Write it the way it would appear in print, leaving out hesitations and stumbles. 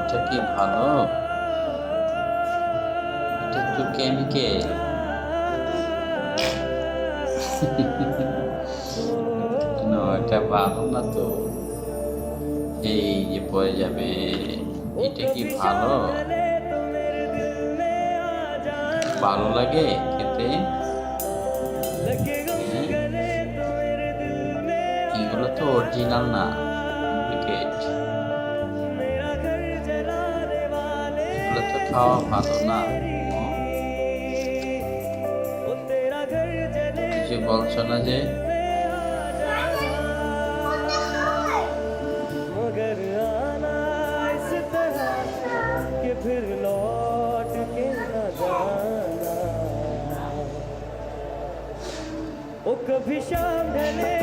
এটা কি ভালো? এটা তো কেমিক্যাল। এটা ভালো না তো। এই যে পড়ে যাবে। এটা কি ভালো? ভালো লাগে খেতে? এগুলো তো অরিজিনাল না, ডুপ্লিকেট। এগুলো তো খাওয়া ভালো না। কিছু বলছো না যে? मगर आना इस तरह कि फिर लौट के न जाना। ओ कभी शाम ढले